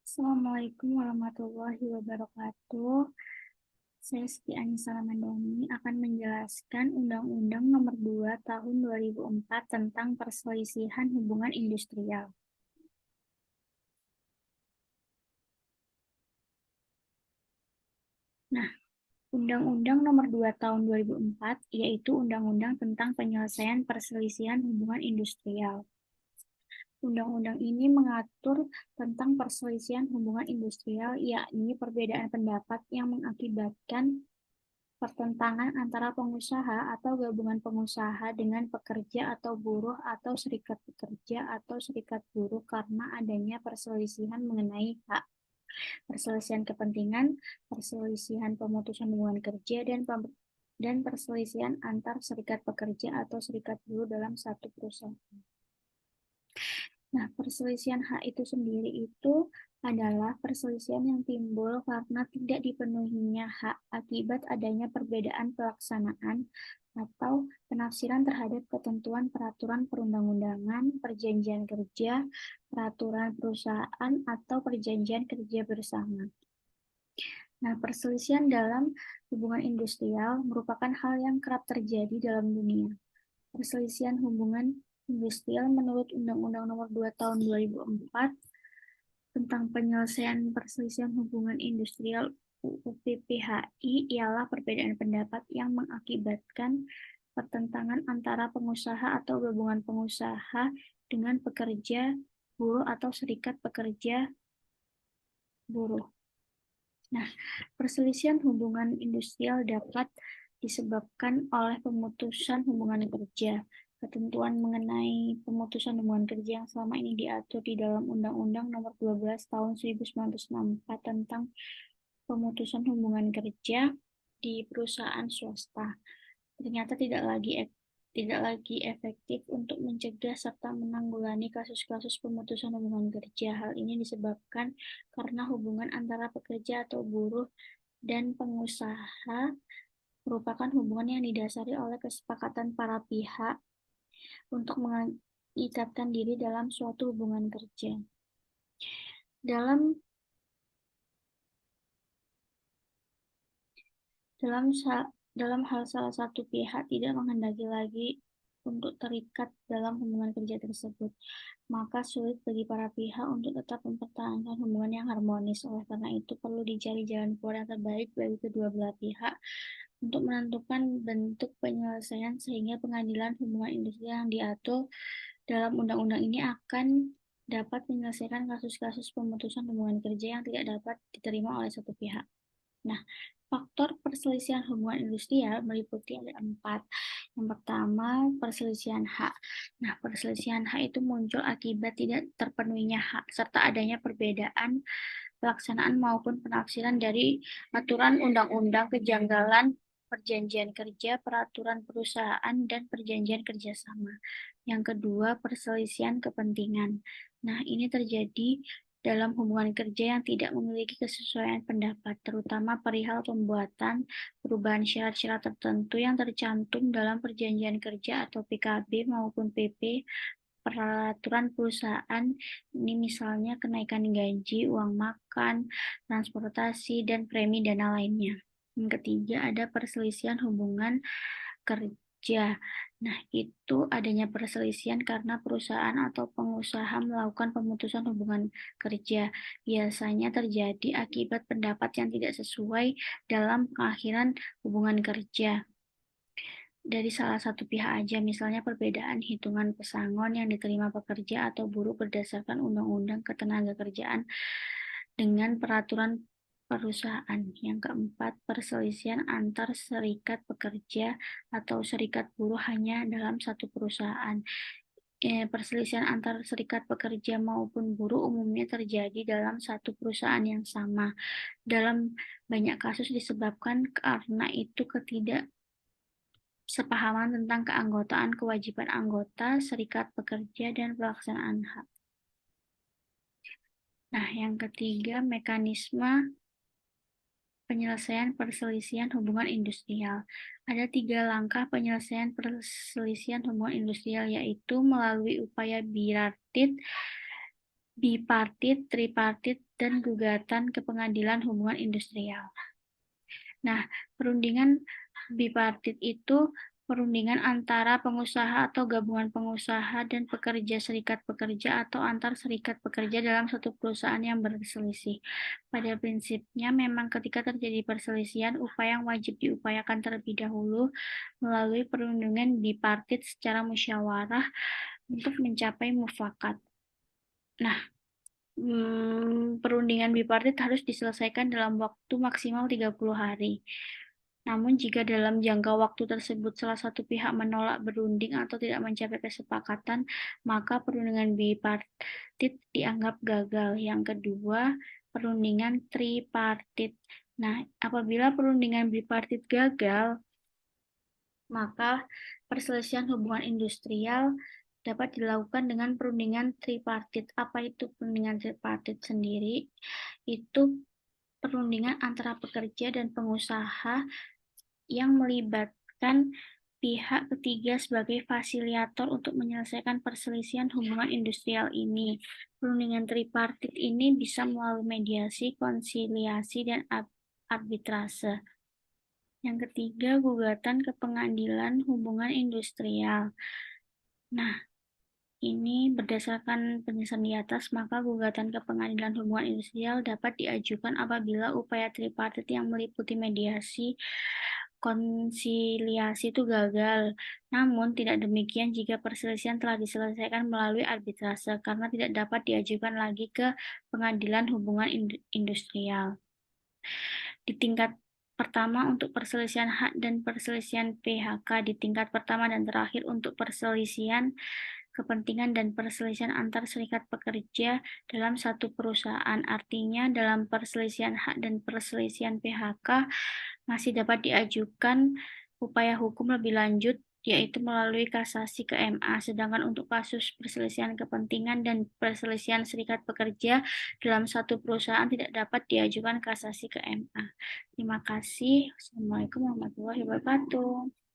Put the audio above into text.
Assalamualaikum warahmatullahi wabarakatuh. Saya Siti Anissa Ramadhani akan menjelaskan Undang-Undang Nomor 2 Tahun 2004 tentang Perselisihan Hubungan Industrial. Nah, Undang-Undang Nomor 2 Tahun 2004 yaitu Undang-Undang tentang Penyelesaian Perselisihan Hubungan Industrial. Undang-undang ini mengatur tentang perselisihan hubungan industrial, yakni perbedaan pendapat yang mengakibatkan pertentangan antara pengusaha atau gabungan pengusaha dengan pekerja atau buruh atau serikat pekerja atau serikat buruh karena adanya perselisihan mengenai hak, perselisihan kepentingan, perselisihan pemutusan hubungan kerja, dan perselisihan antar serikat pekerja atau serikat buruh dalam satu perusahaan. Nah, perselisihan hak itu sendiri itu adalah perselisihan yang timbul karena tidak dipenuhinya hak akibat adanya perbedaan pelaksanaan atau penafsiran terhadap ketentuan peraturan perundang-undangan, perjanjian kerja, peraturan perusahaan, atau perjanjian kerja bersama. Nah, perselisihan dalam hubungan industrial merupakan hal yang kerap terjadi dalam dunia. Perselisihan hubungan industrial menurut Undang-Undang Nomor 2 Tahun 2004 tentang penyelesaian perselisihan hubungan industrial UU PPHI ialah perbedaan pendapat yang mengakibatkan pertentangan antara pengusaha atau gabungan pengusaha dengan pekerja, buruh atau serikat pekerja buruh. Nah, perselisihan hubungan industrial dapat disebabkan oleh pemutusan hubungan kerja. Ketentuan mengenai pemutusan hubungan kerja yang selama ini diatur di dalam Undang-Undang Nomor 12 Tahun 1964 tentang pemutusan hubungan kerja di perusahaan swasta ternyata tidak lagi efektif untuk mencegah serta menanggulangi kasus-kasus pemutusan hubungan kerja. Hal ini disebabkan karena hubungan antara pekerja atau buruh dan pengusaha merupakan hubungan yang didasari oleh kesepakatan para pihak untuk mengikatkan diri dalam suatu hubungan kerja. Dalam dalam hal salah satu pihak tidak menghendaki lagi untuk terikat dalam hubungan kerja tersebut, maka sulit bagi para pihak untuk tetap mempertahankan hubungan yang harmonis. Oleh karena itu, perlu dicari jalan keluar yang terbaik bagi kedua belah pihak untuk menentukan bentuk penyelesaian sehingga pengadilan hubungan industri yang diatur dalam undang-undang ini akan dapat menyelesaikan kasus-kasus pemutusan hubungan kerja yang tidak dapat diterima oleh satu pihak. Nah, faktor perselisihan hubungan industrial meliputi ada 4. Yang pertama, perselisihan hak. Nah, perselisihan hak itu muncul akibat tidak terpenuhinya hak, serta adanya perbedaan pelaksanaan maupun penafsiran dari aturan undang-undang, kejanggalan perjanjian kerja, peraturan perusahaan, dan perjanjian kerjasama. Yang kedua, perselisihan kepentingan. Nah, ini terjadi dalam hubungan kerja yang tidak memiliki kesesuaian pendapat, terutama perihal pembuatan perubahan syarat-syarat tertentu yang tercantum dalam perjanjian kerja atau PKB maupun PP, peraturan perusahaan, ini misalnya kenaikan gaji, uang makan, transportasi, dan premi dana lainnya. Yang ketiga, ada perselisihan hubungan kerja. Nah, itu adanya perselisihan karena perusahaan atau pengusaha melakukan pemutusan hubungan kerja. Biasanya terjadi akibat pendapat yang tidak sesuai dalam pengakhiran hubungan kerja dari salah satu pihak aja, misalnya perbedaan hitungan pesangon yang diterima pekerja atau buruh berdasarkan Undang-Undang Ketenagakerjaan dengan peraturan perusahaan. Yang keempat, perselisihan antar serikat pekerja atau serikat buruh hanya dalam satu perusahaan. Perselisihan antar serikat pekerja maupun buruh umumnya terjadi dalam satu perusahaan yang sama. Dalam banyak kasus disebabkan karena itu sepahaman tentang keanggotaan, kewajiban anggota, serikat pekerja, dan pelaksanaan hak. Nah, yang ketiga, mekanisme penyelesaian perselisihan hubungan industrial. Ada 3 langkah penyelesaian perselisihan hubungan industrial, yaitu melalui upaya bipartit, bipartit, tripartit, dan gugatan ke pengadilan hubungan industrial. Nah, perundingan bipartit itu perundingan antara pengusaha atau gabungan pengusaha dan pekerja, serikat pekerja, atau antar serikat pekerja dalam satu perusahaan yang berselisih. Pada prinsipnya, memang ketika terjadi perselisihan, upaya yang wajib diupayakan terlebih dahulu melalui perundingan bipartit secara musyawarah untuk mencapai mufakat. Nah, perundingan bipartit harus diselesaikan dalam waktu maksimal 30 hari. Namun jika dalam jangka waktu tersebut salah satu pihak menolak berunding atau tidak mencapai kesepakatan, maka perundingan bipartit dianggap gagal. Yang kedua, perundingan tripartit. Nah, apabila perundingan bipartit gagal, maka perselisihan hubungan industrial dapat dilakukan dengan perundingan tripartit. Apa itu perundingan tripartit sendiri? Itu perundingan antara pekerja dan pengusaha yang melibatkan pihak ketiga sebagai fasilitator untuk menyelesaikan perselisihan hubungan industrial ini. Perundingan tripartit ini bisa melalui mediasi, konsiliasi, dan arbitrase. Yang ketiga, gugatan ke pengadilan hubungan industrial. Nah, ini berdasarkan penjelasan di atas, maka gugatan ke pengadilan hubungan industrial dapat diajukan apabila upaya tripartit yang meliputi mediasi, konsiliasi itu gagal. Namun, tidak demikian jika perselisihan telah diselesaikan melalui arbitrase, karena tidak dapat diajukan lagi ke pengadilan hubungan industrial. Di tingkat pertama untuk perselisihan hak dan perselisihan PHK, di tingkat pertama dan terakhir untuk perselisihan kepentingan dan perselisihan antar serikat pekerja dalam satu perusahaan. Artinya dalam perselisihan hak dan perselisihan PHK masih dapat diajukan upaya hukum lebih lanjut, yaitu melalui kasasi ke MA. Sedangkan untuk kasus perselisihan kepentingan dan perselisihan serikat pekerja dalam satu perusahaan tidak dapat diajukan kasasi ke MA. Terima kasih. Assalamualaikum warahmatullahi wabarakatuh.